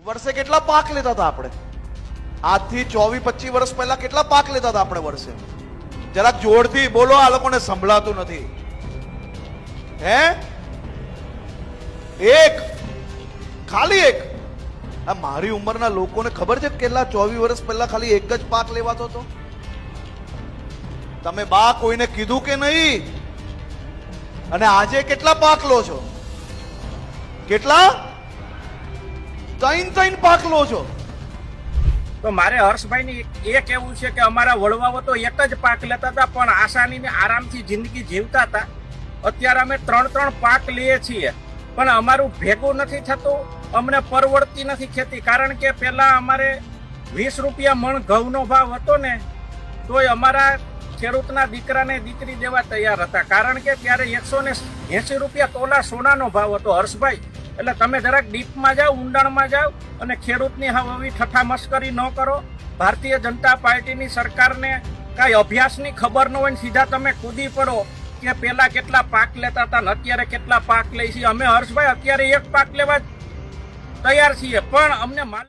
વર્ષે કેટલા પાક લેતા હતા આપણે? આજથી 24-25 વર્ષ પહેલા કેટલા પાક લેતા હતા આપણે વર્ષે? જરાક જોરથી બોલો, આ લોકોને સંભળાતું નથી. હે? એક, ખાલી એક. આ મારી ઉંમરના લોકોને ખબર છે કેટલા 24 વર્ષ પહેલા ખાલી એક જ પાક લેવાતો હતો? તમે બા કોઈને કીધું કે નહીં? અને આજે કેટલા પાક લો છો? કેટલા? 3 પાક લો છો. તો મારે હર્ષભાઈ ની એ કહેવું છે કે અમારા વડવાઓ તો એક જ પાક લેતા હતા, પણ આસાની ને આરામથી જિંદગી જીવતા હતા. અત્યારે અમે 3 પાક લઈએ છીએ, પણ અમારું ભેગું નથી થતું, અમને પરવડતી નથી ખેતી. કારણ કે પેલા અમારે 20 રૂપિયા મણ ઘઉંનો ભાવ હતો ને, તોય અમારા ખેડૂતના દીકરાને દીકરી દેવા તૈયાર હતા. કારણ કે ત્યારે 180 રૂપિયા તોલા સોનાનો ભાવ હતો. હર્ષભાઈ, એટલે તમે જરાક ડીપમાં જાઓ, ઊંડાણમાં જાઓ અને ખેડૂતની આવી ઠઠ્ઠા મસ્કરી ન કરો. ભારતીય જનતા પાર્ટીની સરકારને કાંઈ અભ્યાસની ખબર ન હોય, સીધા તમે કૂદી પડો કે પેલા કેટલા પાક લેતા હતા ને અત્યારે કેટલા પાક લઈ છીએ. અમે હર્ષભાઈ અત્યારે એક પાક લેવા તૈયાર છીએ, પણ અમને માલ